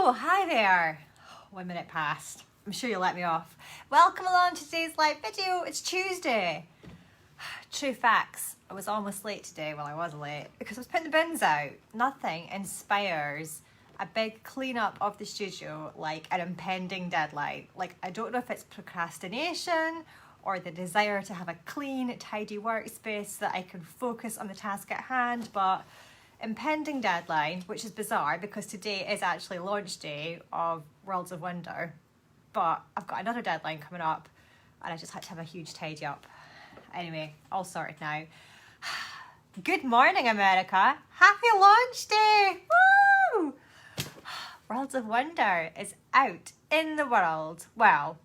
Oh, hi there. 1 minute past. I'm sure you'll let me off. Welcome along to today's live video. It's Tuesday. True facts. I was almost late today. Well, I was late because I was putting the bins out. Nothing inspires a big cleanup of the studio like an impending deadline. Like, I don't know if it's procrastination or the desire to have a clean, tidy workspace so that I can focus on the task at hand, but impending deadline, which is bizarre because today is actually launch day of Worlds of Wonder, but I've got another deadline coming up and I just had to have a huge tidy up. Anyway, all sorted now. Good morning, America. Happy launch day. Woo! Worlds of Wonder is out in the world. Well,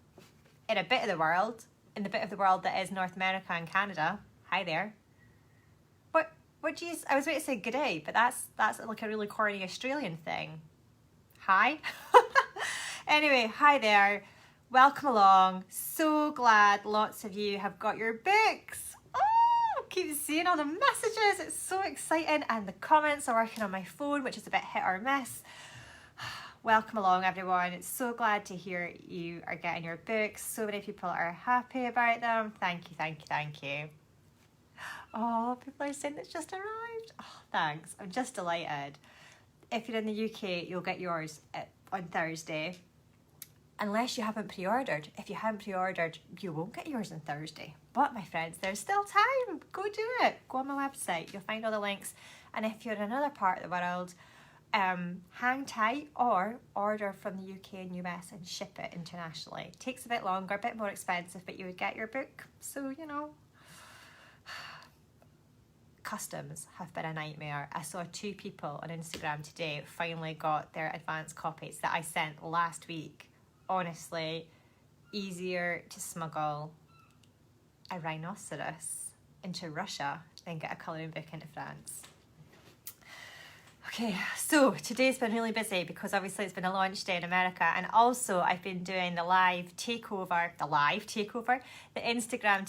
in a bit of the world, in the bit of the world that is North America and Canada. Hi there. What do you, I was about to say good day, but that's like a really corny Australian thing. Hi. Anyway, hi there. Welcome along. So glad lots of you have got your books. Oh, keep seeing all the messages. It's so exciting. And the comments are working on my phone, which is a bit hit or miss. Welcome along, everyone. It's so glad to hear you are getting your books. So many people are happy about them. Thank you, thank you, thank you. Oh, people are saying it's just arrived. Oh, thanks. I'm just delighted. If you're in the UK, you'll get yours on Thursday. Unless you haven't pre-ordered. If you haven't pre-ordered, you won't get yours on Thursday. But my friends, there's still time. Go do it. Go on my website. You'll find all the links. And if you're in another part of the world, hang tight or order from the UK and US and ship it internationally. It takes a bit longer, a bit more expensive, but you would get your book. So, you know. Customs have been a nightmare. I saw 2 people on Instagram today finally got their advance copies that I sent last week. Honestly, easier to smuggle a rhinoceros into Russia than get a colouring book into France. Okay, so today's been really busy because obviously it's been a launch day in America, and also I've been doing the Instagram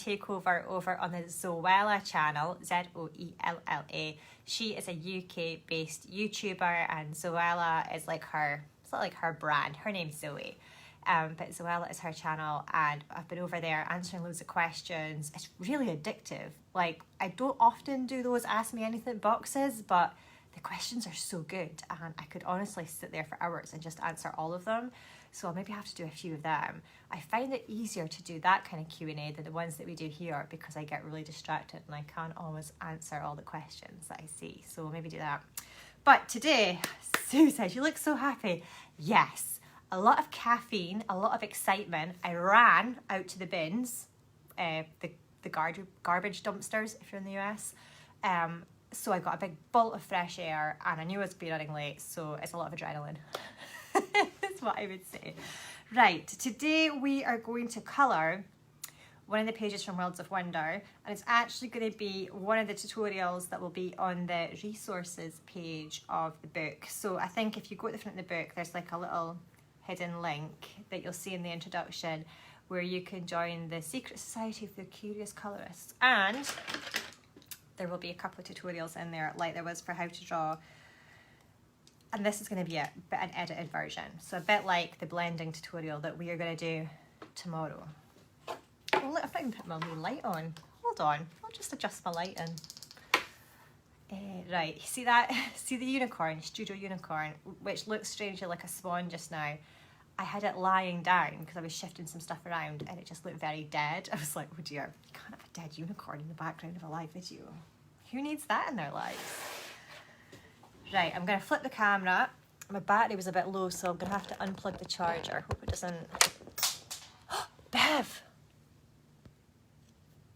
takeover over on the Zoella channel, Zoella. She is a UK-based YouTuber, and Zoella is like her, it's not like her brand, her name's Zoe. But Zoella is her channel, and I've been over there answering loads of questions. It's really addictive. Like, I don't often do those Ask Me Anything boxes, but the questions are so good, and I could honestly sit there for hours and just answer all of them. So I'll maybe have to do a few of them. I find it easier to do that kind of Q&A than the ones that we do here because I get really distracted and I can't always answer all the questions that I see. So we'll maybe do that. But today, Sue says, you look so happy. Yes, a lot of caffeine, a lot of excitement. I ran out to the bins, the garbage dumpsters if you're in the US. So I got a big bolt of fresh air, and I knew I was be running late, so it's a lot of adrenaline. That's what I would say. Right, today we are going to colour one of the pages from Worlds of Wonder, and it's actually going to be one of the tutorials that will be on the resources page of the book. So I think if you go to the front of the book, there's like a little hidden link that you'll see in the introduction where you can join the Secret Society of the Curious Colorists, and there will be a couple of tutorials in there like there was for how to draw, and this is going to be an edited version, so a bit like the blending tutorial that we are going to do tomorrow. Oh, look, if I can put my wee light on. Hold on, I'll just adjust my lighting. Right, see that? See the unicorn, Studio Unicorn, which looks strangely like a swan just now. I had it lying down because I was shifting some stuff around and it just looked very dead. I was like, oh dear, you can't have a dead unicorn in the background of a live video. Who needs that in their lives? Right, I'm going to flip the camera. My battery was a bit low, so I'm going to have to unplug the charger. Hope it doesn't... Bev!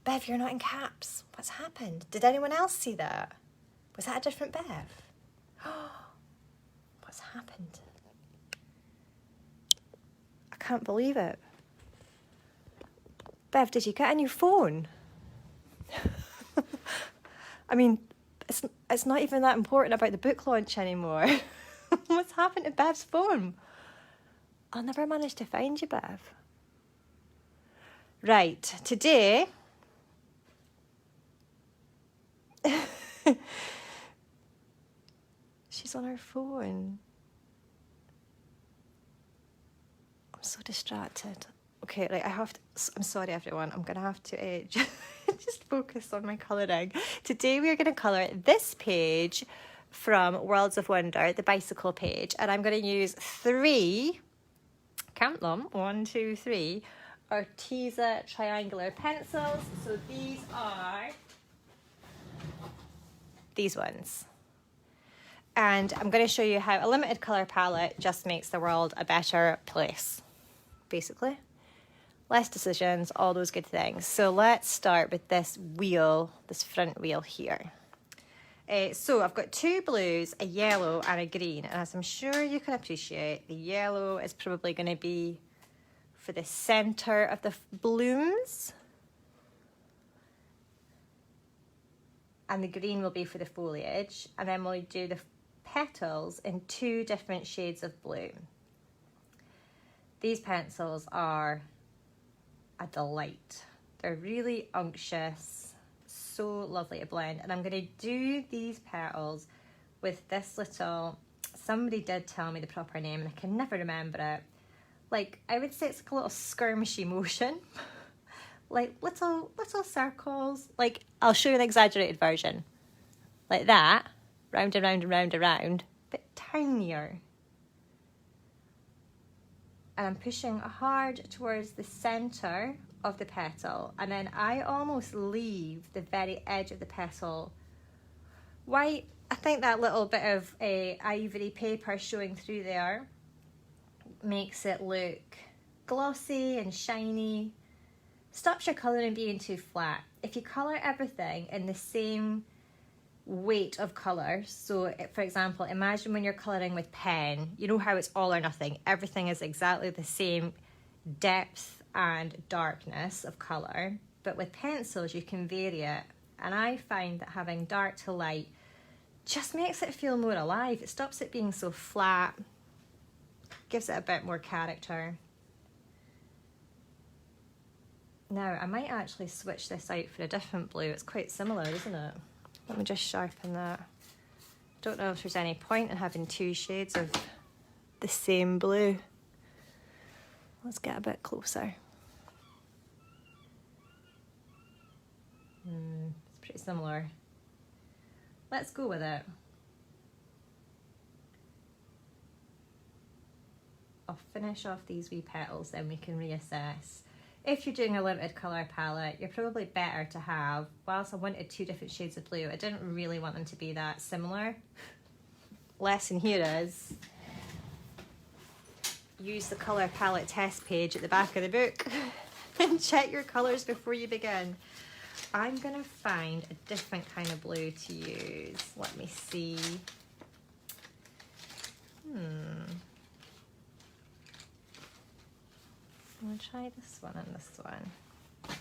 Bev, you're not in caps. What's happened? Did anyone else see that? Was that a different Bev? What's happened? I can't believe it. Bev, did you get a new phone? I mean, it's not even that important about the book launch anymore. What's happened to Bev's phone? I'll never manage to find you, Bev. Right, today... She's on her phone. so distracted. Okay, right, I'm sorry everyone, I'm gonna have to just focus on my colouring. Today we're gonna colour this page from Worlds of Wonder, the bicycle page, and I'm gonna use 3, count them, 1, 2, 3, Arteza triangular pencils. So these are these ones. And I'm going to show you how a limited colour palette just makes the world a better place, basically. Less decisions, all those good things. So let's start with this wheel, this front wheel here. So I've got 2 blues, a yellow and a green. And as I'm sure you can appreciate, the yellow is probably going to be for the centre of the blooms. And the green will be for the foliage. And then we'll do the petals in 2 different shades of blue. These pencils are a delight. They're really unctuous, so lovely to blend. And I'm going to do these petals with this little, somebody did tell me the proper name and I can never remember it. Like, I would say it's like a little skirmishy motion. Like little circles. Like, I'll show you an exaggerated version. Like that, round and round and round and round, but tinier. And I'm pushing hard towards the centre of the petal, and then I almost leave the very edge of the petal white. I think that little bit of ivory paper showing through there makes it look glossy and shiny. Stops your colouring being too flat. If you colour everything in the same weight of colour, so for example, imagine when you're colouring with pen, you know how it's all or nothing. Everything is exactly the same depth and darkness of colour, but with pencils you can vary it, and I find that having dark to light just makes it feel more alive. It stops it being so flat, gives it a bit more character. Now I might actually switch this out for a different blue. It's quite similar, isn't it? Let me just sharpen that. Don't know if there's any point in having 2 shades of the same blue. Let's get a bit closer. It's pretty similar. Let's go with it. I'll finish off these wee petals, then we can reassess. If you're doing a limited colour palette, you're probably better to have, whilst I wanted 2 different shades of blue, I didn't really want them to be that similar. Lesson here is, use the colour palette test page at the back of the book and check your colours before you begin. I'm going to find a different kind of blue to use. Let me see. I'm going to try this one and this one.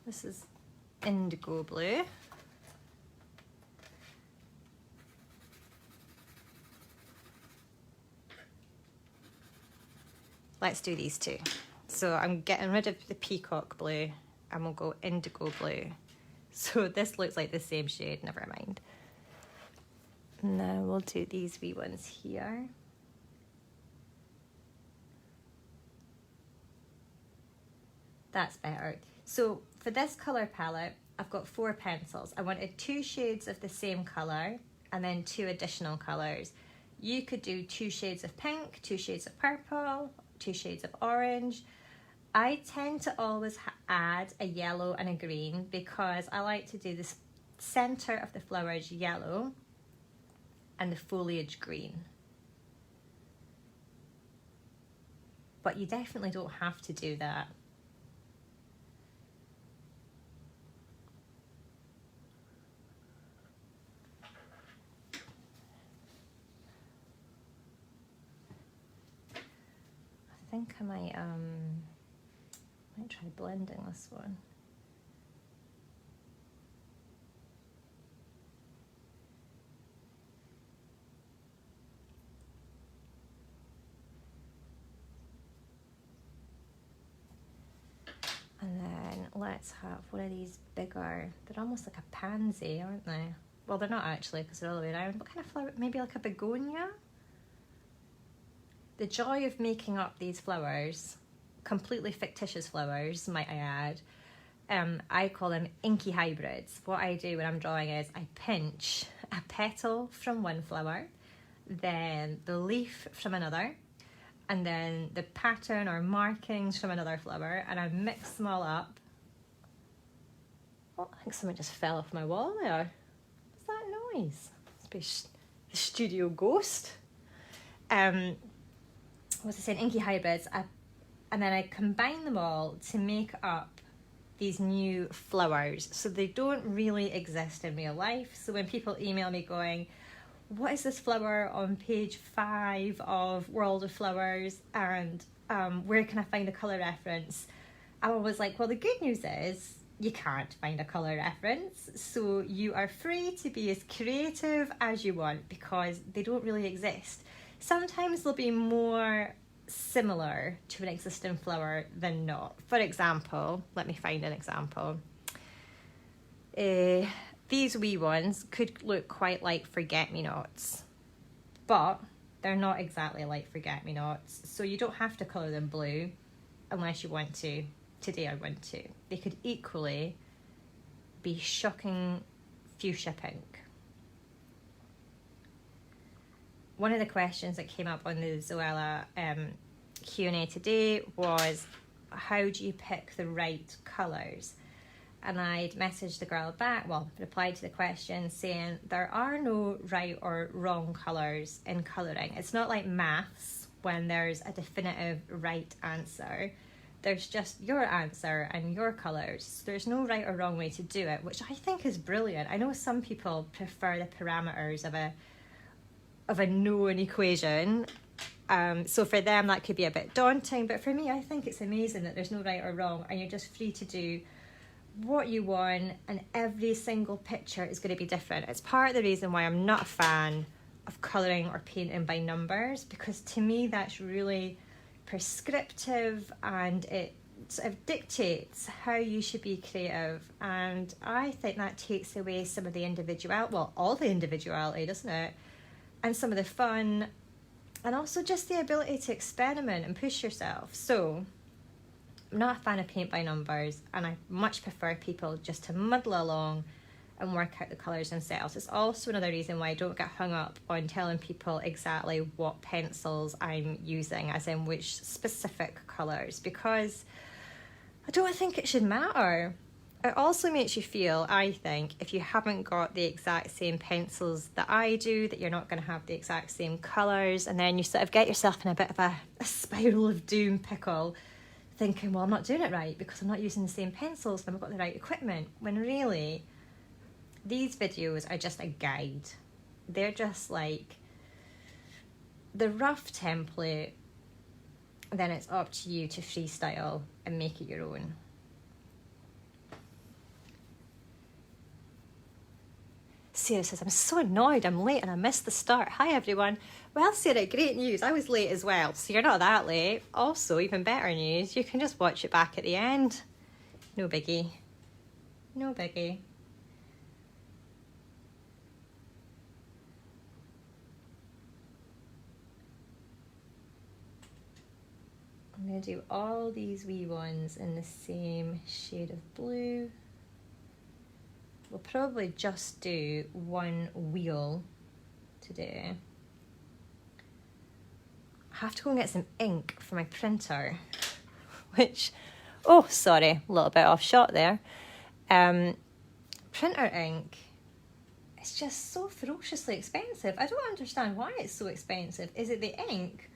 This is indigo blue. Let's do these 2. So I'm getting rid of the peacock blue and we'll go indigo blue. So this looks like the same shade, never mind. Now we'll do these wee ones here. That's better. So for this colour palette, I've got 4 pencils. I wanted 2 shades of the same colour and then 2 additional colours. You could do 2 shades of pink, 2 shades of purple, 2 shades of orange. I tend to always add a yellow and a green because I like to do the centre of the flowers yellow and the foliage green. But you definitely don't have to do that. I think I might try blending this one. And then let's have one of these bigger, they're almost like a pansy, aren't they? Well, they're not actually because they're all the way around. What kind of flower? Maybe like a begonia? the joy of making up these flowers, completely fictitious flowers, might I add, I call them inky hybrids. What I do when I'm drawing is I pinch a petal from one flower, then the leaf from another, and then the pattern or markings from another flower, and I mix them all up. Oh, I think something just fell off my wall there. What's that noise? Must be the studio ghost. What's I saying? Inky hybrids. And then I combine them all to make up these new flowers. So they don't really exist in real life. So when people email me going, what is this flower on page 5 of World of Flowers, and where can I find a colour reference? I'm always like, well, the good news is you can't find a colour reference, so you are free to be as creative as you want because they don't really exist. Sometimes they'll be more similar to an existing flower than not. For example, let me find an example. These wee ones could look quite like forget-me-nots, but they're not exactly like forget-me-nots, so you don't have to colour them blue unless you want to. Today I want to. They could equally be shocking fuchsia pink. One of the questions that came up on the Zoella Q&A today was, how do you pick the right colours? And I'd messaged the girl back, replied to the question saying there are no right or wrong colours in colouring. It's not like maths when there's a definitive right answer. There's just your answer and your colours. There's no right or wrong way to do it, which I think is brilliant. I know some people prefer the parameters of a known equation. So for them that could be a bit daunting, but for me I think it's amazing that there's no right or wrong and you're just free to do what you want, and every single picture is going to be different. It's part of the reason why I'm not a fan of colouring or painting by numbers, because to me that's really prescriptive and it sort of dictates how you should be creative, and I think that takes away some of the all the individuality, doesn't it? And some of the fun, and also just the ability to experiment and push yourself. So I'm not a fan of paint by numbers, and I much prefer people just to muddle along and work out the colours themselves. It's also another reason why I don't get hung up on telling people exactly what pencils I'm using, as in which specific colours, because I don't think it should matter. It also makes you feel, I think, if you haven't got the exact same pencils that I do, that you're not going to have the exact same colours, and then you sort of get yourself in a bit of a spiral of doom pickle, thinking, well, I'm not doing it right because I'm not using the same pencils and I've got the right equipment, when really these videos are just a guide. They're just like the rough template, then it's up to you to freestyle and make it your own. Sarah says, I'm so annoyed I'm late and I missed the start. Hi everyone. Well, Sarah, great news. I was late as well, so you're not that late. Also, even better news, you can just watch it back at the end. No biggie. No biggie. I'm going to do all these wee ones in the same shade of blue. We'll probably just do one wheel today. I have to go and get some ink for my printer, which, oh, sorry, a little bit off shot there. Printer ink, it's just so ferociously expensive. I don't understand why it's so expensive. Is it the ink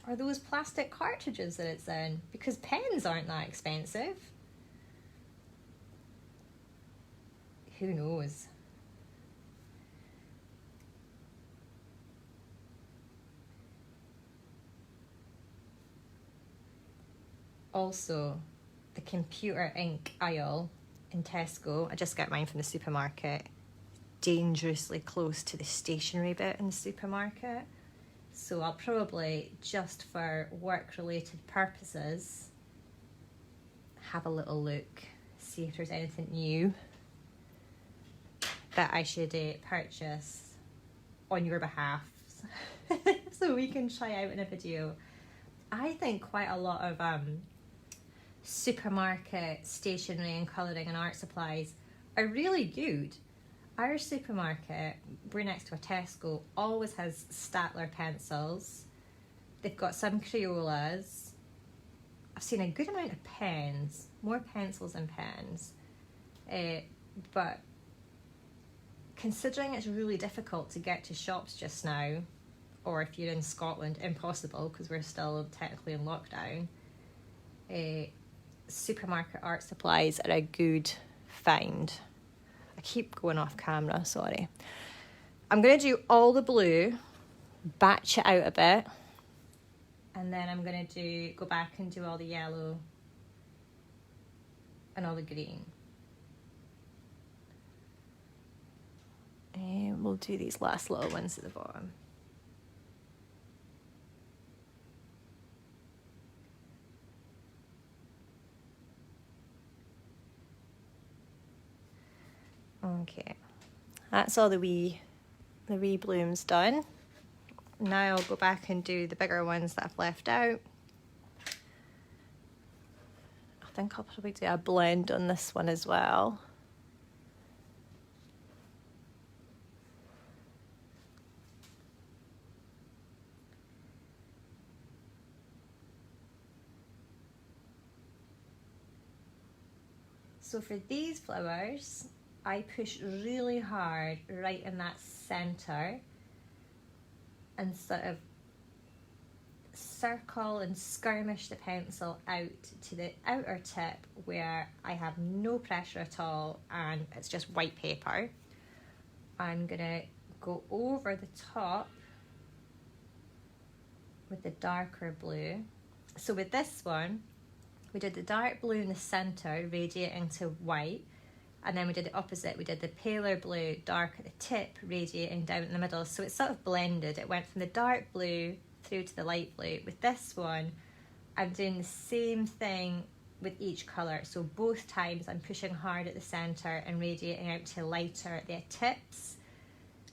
or those plastic cartridges that it's in? Because pens aren't that expensive. Who knows? Also, the computer ink aisle in Tesco, I just got mine from the supermarket, dangerously close to the stationery bit in the supermarket. So I'll probably, just for work-related purposes, have a little look, see if there's anything new that I should purchase on your behalf. So we can try out in a video. I think quite a lot of supermarket stationery and colouring and art supplies are really good. Our supermarket, we're next to a Tesco, always has Statler pencils. They've got some Crayolas. I've seen a good amount of pens, more pencils than pens. But considering it's really difficult to get to shops just now, or if you're in Scotland, impossible because we're still technically in lockdown, supermarket art supplies are a good find. I keep going off camera, sorry. I'm going to do all the blue, batch it out a bit, and then I'm going to go back and do all the yellow and all the green. And we'll do these last little ones at the bottom. Okay, that's all the wee blooms done. Now I'll go back and do the bigger ones that I've left out. I think I'll probably do a blend on this one as well. So for these flowers, I push really hard right in that centre and sort of circle and skirmish the pencil out to the outer tip where I have no pressure at all and it's just white paper. I'm gonna go over the top with the darker blue. So with this one, we did the dark blue in the centre radiating to white, and then we did the opposite. We did the paler blue, dark at the tip, radiating down in the middle. So it sort of blended. It went from the dark blue through to the light blue. With this one, I'm doing the same thing with each colour. So both times I'm pushing hard at the centre and radiating out to lighter at the tips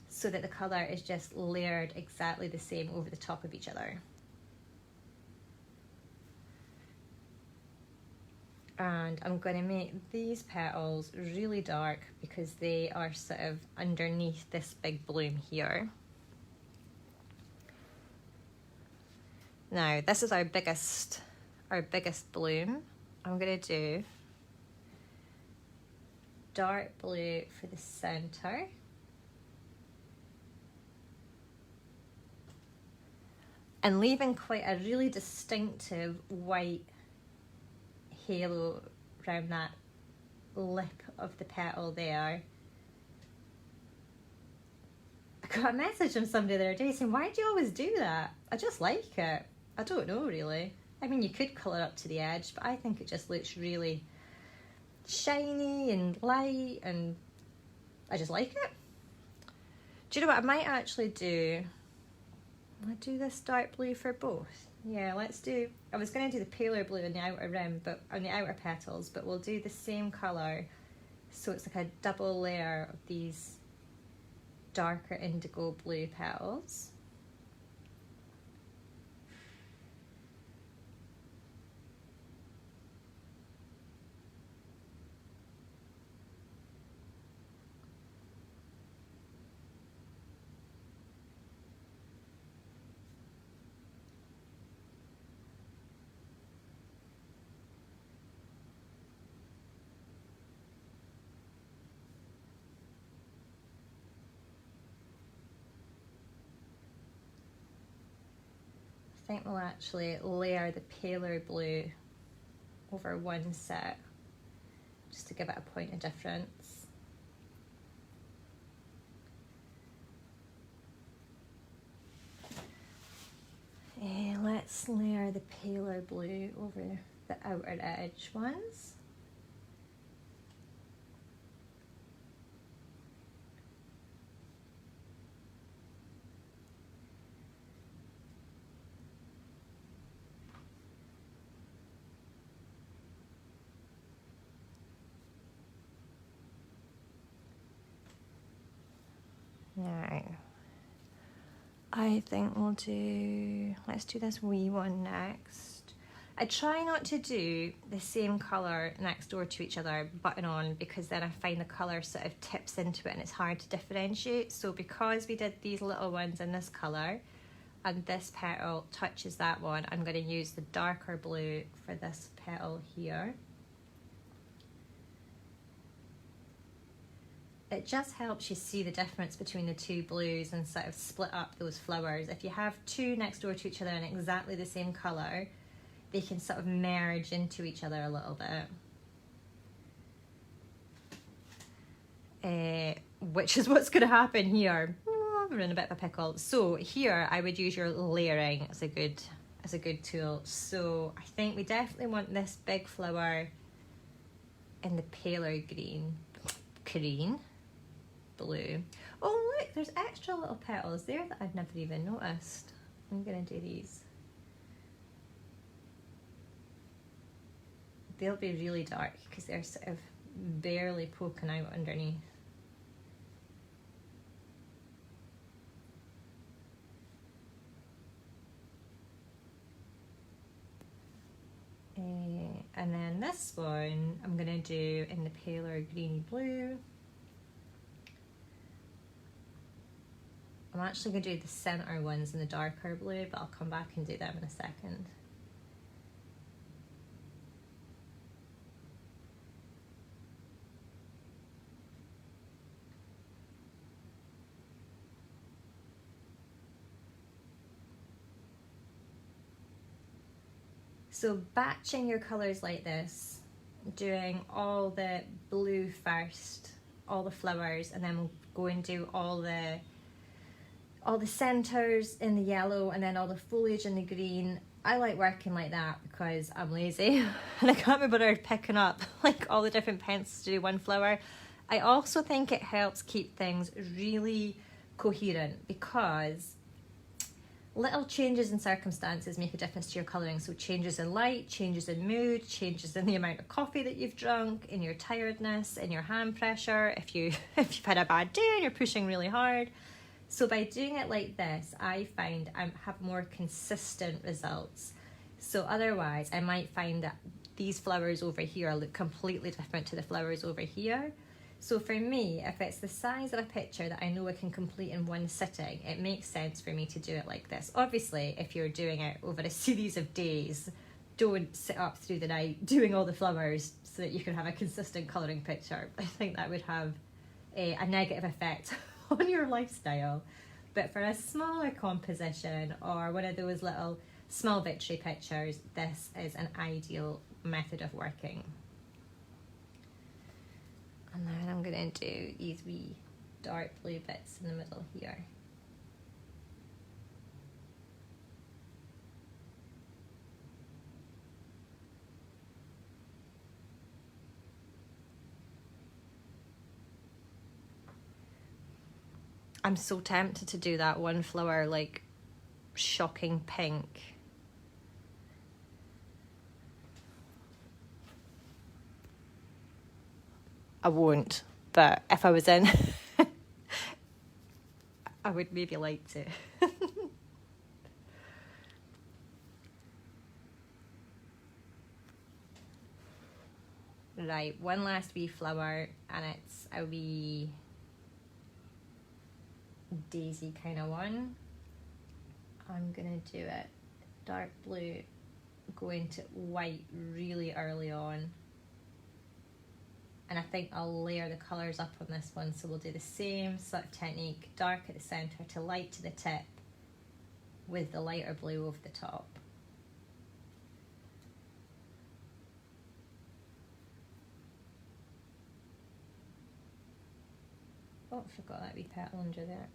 so that the colour is just layered exactly the same over the top of each other. And I'm going to make these petals really dark because they are sort of underneath this big bloom here. Now this is our biggest bloom. I'm going to do dark blue for the centre. And leaving quite a really distinctive white halo around that lip of the petal there. I got a message from somebody the other day saying, why do you always do that? I just like it. I don't know really. I mean, you could colour up to the edge, but I think it just looks really shiny and light and I just like it. Do you know what I might actually do? I'll do this dark blue for both. Yeah, let's do, I was going to do the paler blue on the outer rim, but on the outer petals, but we'll do the same colour. So it's like a double layer of these darker indigo blue petals. I think we'll actually layer the paler blue over one set just to give it a point of difference. Let's layer the paler blue over the outer edge ones. Now, I think let's do this wee one next. I try not to do the same colour next door to each other button on, because then I find the colour sort of tips into it and it's hard to differentiate. So because we did these little ones in this colour and this petal touches that one, I'm going to use the darker blue for this petal here. It just helps you see the difference between the two blues and sort of split up those flowers. If you have two next door to each other in exactly the same colour, they can sort of merge into each other a little bit. Which is what's going to happen here. Oh, we're in a bit of a pickle. So here I would use your layering as a good tool. So I think we definitely want this big flower in the paler green. Blue. Oh look, there's extra little petals there that I've never even noticed. I'm gonna do these. They'll be really dark because they're sort of barely poking out underneath. And then this one I'm gonna do in the paler greeny blue. I'm actually going to do the centre ones in the darker blue, but I'll come back and do them in a second. So batching your colours like this, doing all the blue first, all the flowers, and then we'll go and do all the centres in the yellow and then all the foliage in the green. I like working like that because I'm lazy and I can't be bothered picking up like all the different pencils to do one flower. I also think it helps keep things really coherent because little changes in circumstances make a difference to your colouring. So changes in light, changes in mood, changes in the amount of coffee that you've drunk, in your tiredness, in your hand pressure, if you've had a bad day and you're pushing really hard. So by doing it like this, I find I have more consistent results. So otherwise, I might find that these flowers over here look completely different to the flowers over here. So for me, if it's the size of a picture that I know I can complete in one sitting, it makes sense for me to do it like this. Obviously, if you're doing it over a series of days, don't sit up through the night doing all the flowers so that you can have a consistent colouring picture. I think that would have a negative effect on your lifestyle. But for a smaller composition or one of those little small victory pictures, this is an ideal method of working. And then I'm going to do these wee dark blue bits in the middle here. I'm so tempted to do that one flower like shocking pink. I won't, but if I was in, I would maybe like to. Right, one last wee flower, and it's a wee daisy kind of one. I'm gonna do it dark blue, go into white really early on, and I think I'll layer the colours up on this one. So we'll do the same sort of technique, dark at the centre to light to the tip with the lighter blue over the top. Oh, I forgot that wee petal under there.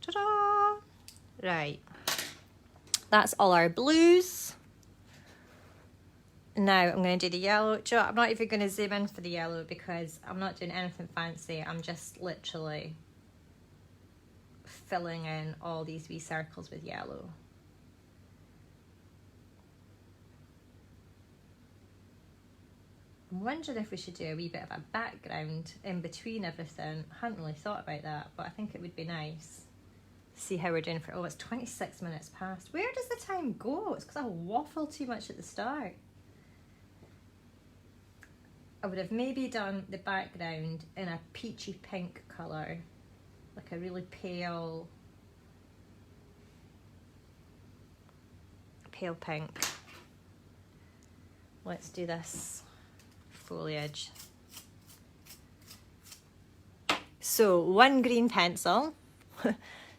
Ta-da! Right, that's all our blues. Now I'm going to do the yellow. Do you know, I'm not even going to zoom in for the yellow because I'm not doing anything fancy. I'm just literally filling in all these wee circles with yellow. I'm wondering if we should do a wee bit of a background in between everything. I hadn't really thought about that, but I think it would be nice. See how we're doing for, oh, it's 26 minutes past. Where does the time go? It's because I waffle too much at the start. I would have maybe done the background in a peachy pink colour, like a really pale pink. Let's do this foliage. So one green pencil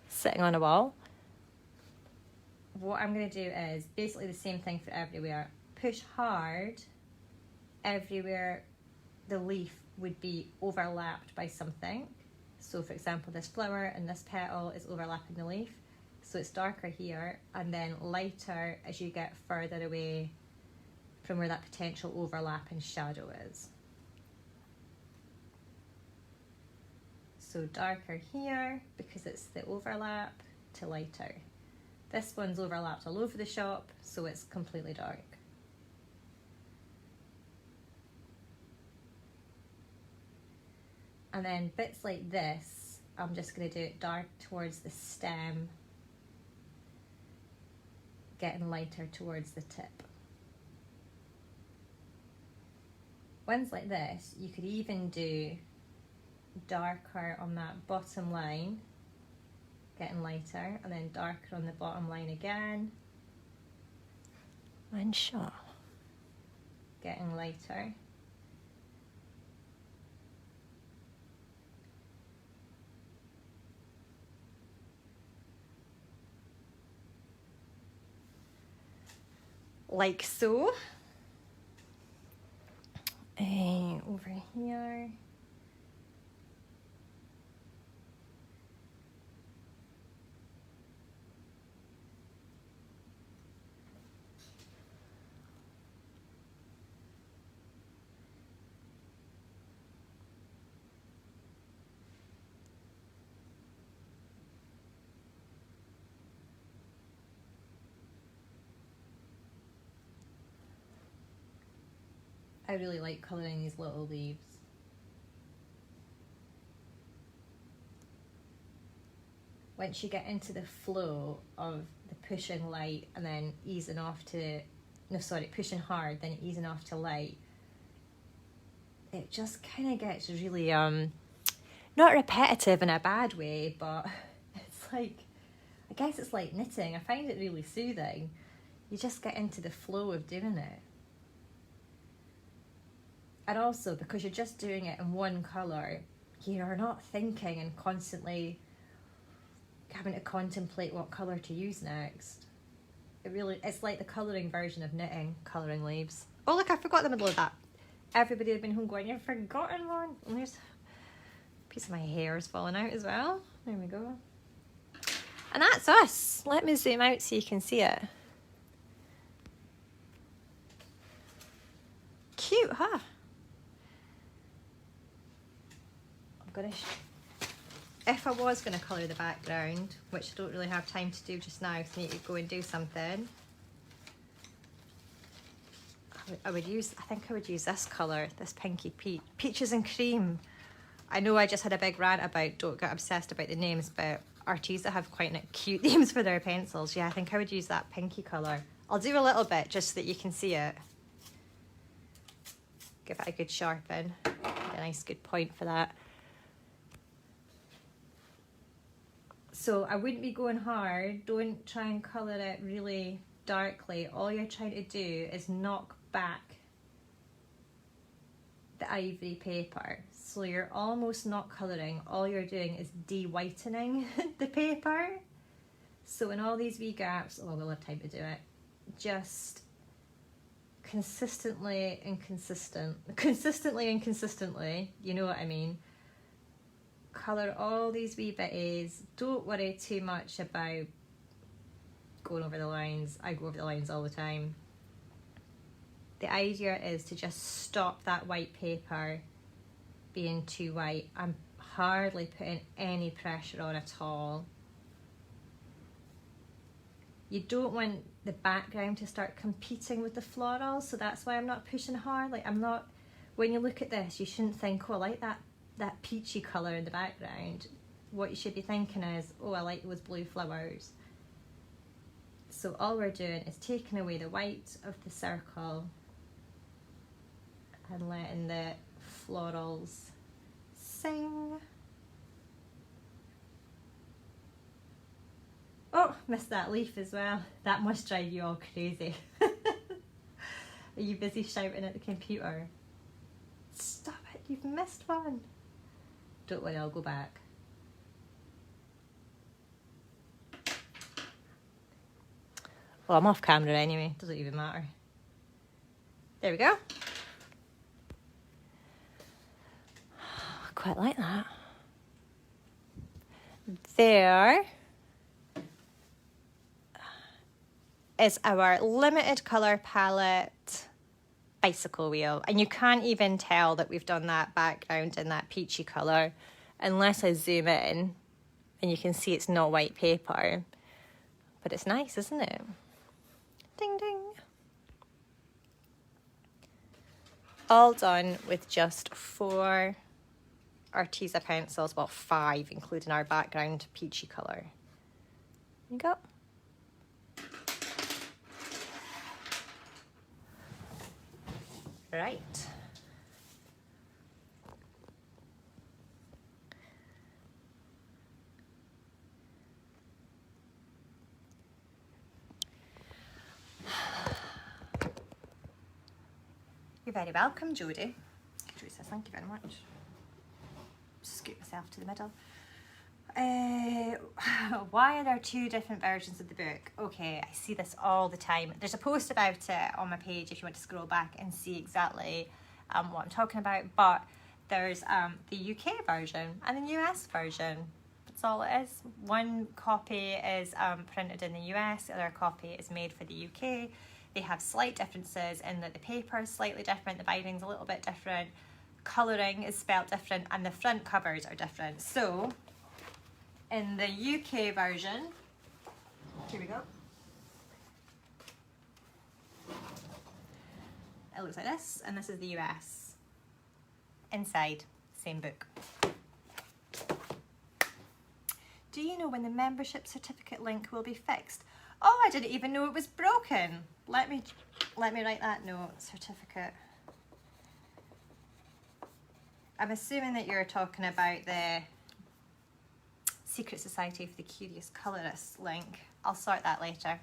sitting on a wall. What I'm going to do is basically the same thing for everywhere. Push hard everywhere the leaf would be overlapped by something. So for example, this flower and this petal is overlapping the leaf, so it's darker here, and then lighter as you get further away from where that potential overlap and shadow is. So darker here because it's the overlap, to lighter. This one's overlapped all over the shop, so it's completely dark. And then bits like this, I'm just going to do it dark towards the stem, getting lighter towards the tip. Ones like this, you could even do darker on that bottom line, getting lighter, and then darker on the bottom line again. One shot. Getting lighter. Like so. Over here. I really like colouring these little leaves. Once you get into the flow of the pushing light and then easing off to, pushing hard, then easing off to light, it just kind of gets really, not repetitive in a bad way, but it's like, I guess it's like knitting. I find it really soothing. You just get into the flow of doing it. And also, because you're just doing it in one colour, you're not thinking and constantly having to contemplate what colour to use next. It's like the colouring version of knitting, colouring leaves. Oh look, I forgot the middle of that. Everybody had been home going, you've forgotten one. And there's a piece of my hair is falling out as well. There we go. And that's us. Let me zoom out so you can see it. Cute, huh? If I was going to colour the background, which I don't really have time to do just now because I need to go and do something, I think I would use this colour, this pinky peaches and cream. I know I just had a big rant about don't get obsessed about the names, but Arteza have quite cute names for their pencils. Yeah, I think I would use that pinky colour. I'll do a little bit just so that you can see it. Give it a good sharpen. Get a nice good point for that. So I wouldn't be going hard. Don't try and colour it really darkly. All you're trying to do is knock back the ivory paper. So you're almost not colouring. All you're doing is de-whitening the paper. So in all these wee gaps, oh, we'll have time to do it. Just consistently and consistently, you know what I mean. Colour all these wee bitties. Don't worry too much about going over the lines. I go over the lines all the time. The idea is to just stop that white paper being too white. I'm hardly putting any pressure on at all. You don't want the background to start competing with the florals, so that's why I'm not pushing hard. Like I'm not, when you look at this, you shouldn't think, oh, I like that peachy colour in the background. What you should be thinking is, oh, I like those blue flowers. So all we're doing is taking away the white of the circle and letting the florals sing. Oh, missed that leaf as well. That must drive you all crazy. Are you busy shouting at the computer? Stop it, you've missed one. Don't worry, I'll go back. Well, I'm off camera anyway, doesn't even matter. There we go. I quite like that. There is our limited colour palette bicycle wheel, and you can't even tell that we've done that background in that peachy colour unless I zoom in, and you can see it's not white paper, but it's nice, isn't it? Ding ding. All done with just 4 Arteza pencils, well 5 including our background peachy colour. There you go. Right. You're very welcome, Jodie. Jodie says thank you very much. Scoot myself to the middle. Why are there 2 different versions of the book? Okay, I see this all the time. There's a post about it on my page if you want to scroll back and see exactly what I'm talking about, but there's the UK version and the US version. That's all it is. One copy is printed in the US, the other copy is made for the UK. They have slight differences in that the paper is slightly different, the binding's a little bit different, colouring is spelt different, and the front covers are different. So in the UK version, here we go. It looks like this, and this is the US. Inside, same book. Do you know when the membership certificate link will be fixed? Oh, I didn't even know it was broken. Let me write that note, certificate. I'm assuming that you're talking about the Secret Society for the Curious Colorists link. I'll sort that later,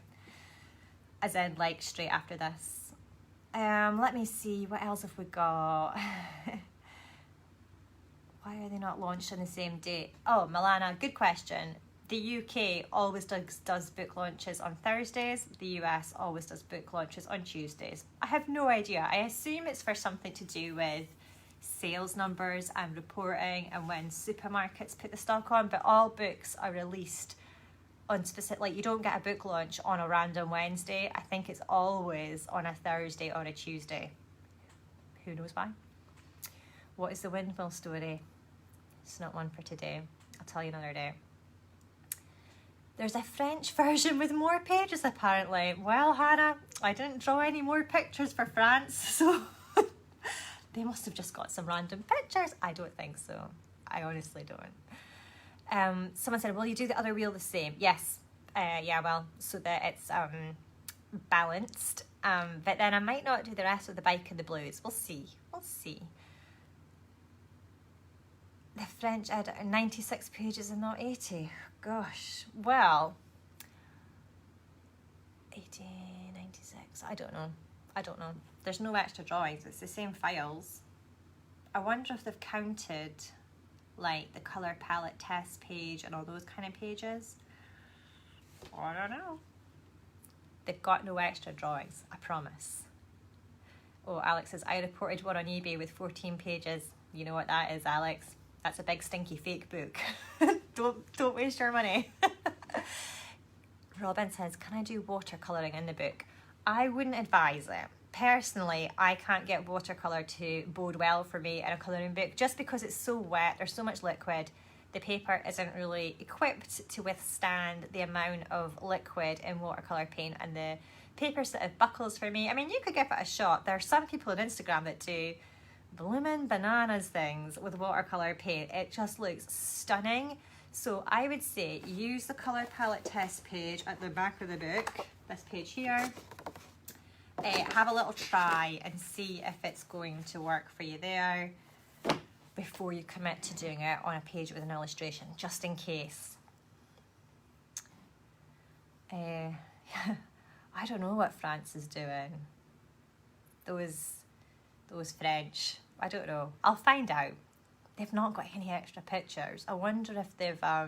as in like straight after this. Let me see, what else have we got? Why are they not launched on the same date? Oh, Milana, good question. The UK always does book launches on Thursdays. The US always does book launches on Tuesdays. I have no idea. I assume it's for something to do with sales numbers and reporting and when supermarkets put the stock on, but all books are released on specific, like you don't get a book launch on a random Wednesday. I think it's always on a Thursday or a Tuesday. Who knows why? What is the windmill story? It's not one for today. I'll tell you another day. There's a French version with more pages apparently. Well, Hannah, I didn't draw any more pictures for France, so they must have just got some random pictures. I don't think so. I honestly don't. Someone said, will you do the other wheel the same? Yes. Yeah, well, so that it's balanced. But then I might not do the rest of the bike and the blues. We'll see. We'll see. The French editor, 96 pages and not 80. Gosh. Well, 80, 96. I don't know. I don't know. There's no extra drawings. It's the same files. I wonder if they've counted like the colour palette test page and all those kind of pages. I don't know. They've got no extra drawings, I promise. Oh, Alex says, I reported one on eBay with 14 pages. You know what that is, Alex? That's a big stinky fake book. Don't waste your money. Robin says, can I do watercolouring in the book? I wouldn't advise it. Personally, I can't get watercolour to bode well for me in a colouring book just because it's so wet, there's so much liquid. the paper isn't really equipped to withstand the amount of liquid in watercolor paint, and the papers that have buckles for me, I mean, you could give it a shot. There are some people on Instagram that do bloomin' bananas things with watercolor paint. It just looks stunning. So I would say use the color palette test page at the back of the book, this page here. Have a little try and see if it's going to work for you there before you commit to doing it on a page with an illustration, just in case. I don't know what France is doing. Those French, I don't know. I'll find out. They've not got any extra pictures. I wonder if they've, I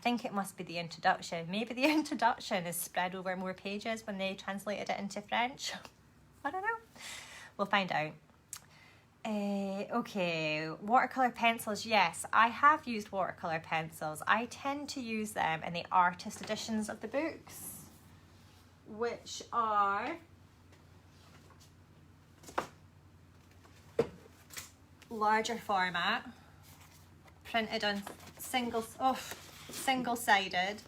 think it must be the introduction. Maybe the introduction is spread over more pages when they translated it into French. I don't know. We'll find out. Okay, watercolor pencils. Yes, I have used watercolor pencils. I tend to use them in the artist editions of the books, which are larger format, printed on single-sided,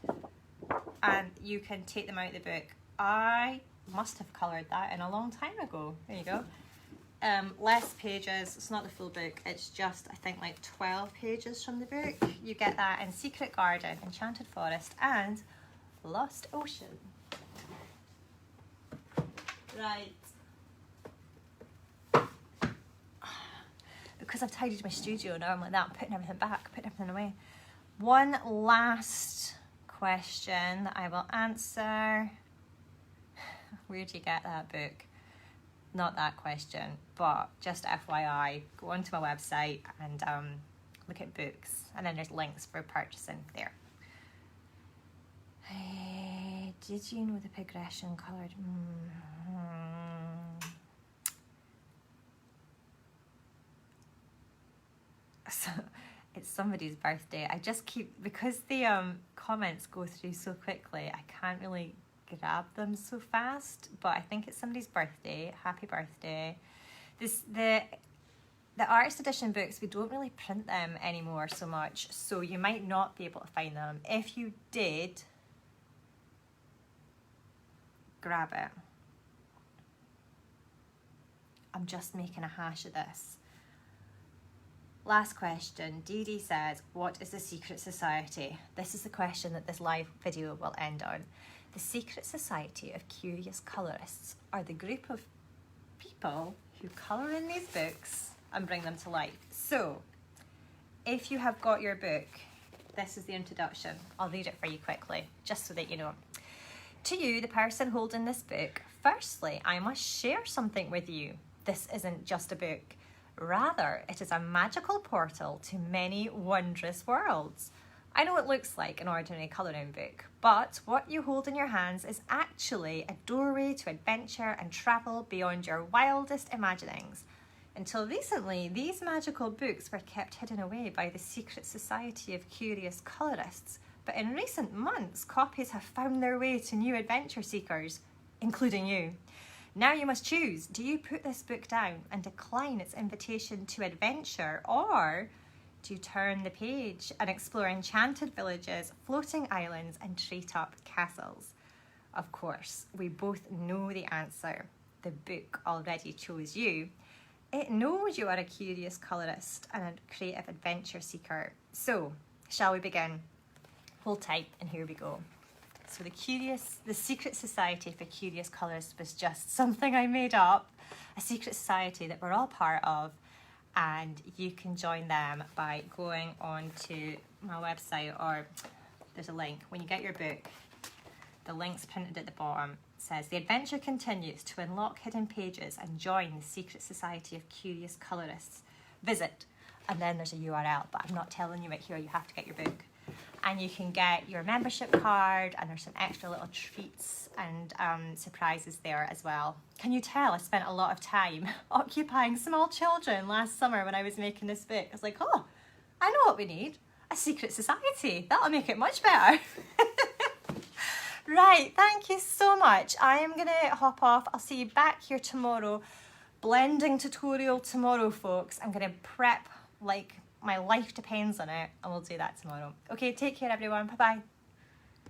and you can take them out of the book. I must have coloured that in a long time ago. There you go. Less pages. It's not the full book. It's just, I think, like 12 pages from the book. You get that in Secret Garden, Enchanted Forest, and Lost Ocean. Right. Because I've tidied my studio now, I'm like that, putting everything back, putting everything away. One last question that I will answer. Where do you get that book? Not that question, but just FYI, go onto my website and look at books, and then there's links for purchasing there. Did you know the progression coloured? So it's somebody's birthday. I just keep, because the comments go through so quickly, I can't really grab them so fast, but I think it's somebody's birthday. Happy birthday. The artist edition books, we don't really print them anymore so much, so you might not be able to find them. If you did, grab it. I'm just making a hash of this. Last question. Dee Dee says, what is the secret society? This is the question that this live video will end on. The Secret Society of Curious Colorists are the group of people who colour in these books and bring them to life. So, if you have got your book, this is the introduction. I'll read it for you quickly, just so that you know. To you, the person holding this book, firstly, I must share something with you. This isn't just a book. Rather, it is a magical portal to many wondrous worlds. I know it looks like an ordinary colouring book, but what you hold in your hands is actually a doorway to adventure and travel beyond your wildest imaginings. Until recently, these magical books were kept hidden away by the Secret Society of Curious Colourists, but in recent months, copies have found their way to new adventure seekers, including you. Now you must choose. Do you put this book down and decline its invitation to adventure, or do you turn the page and explore enchanted villages, floating islands, and treetop castles? Of course, we both know the answer. The book already chose you. It knows you are a curious colourist and a creative adventure seeker. So, shall we begin? Hold tight and here we go. So the Secret Society for Curious Colourists was just something I made up, a secret society that we're all part of, and you can join them by going on to my website, or there's a link. When you get your book, the link's printed at the bottom. It says, the adventure continues. To unlock hidden pages and join the Secret Society of Curious Colourists, visit, and then there's a URL, but I'm not telling you it here, you have to get your book. And you can get your membership card, and there's some extra little treats and surprises there as well. Can you tell I spent a lot of time occupying small children last summer when I was making this book? I was like, oh, I know what we need. A secret society. That'll make it much better. Right, thank you so much. I am going to hop off. I'll see you back here tomorrow. Blending tutorial tomorrow, folks. I'm going to prep like my life depends on it, and we'll do that tomorrow. Okay, take care everyone, bye bye.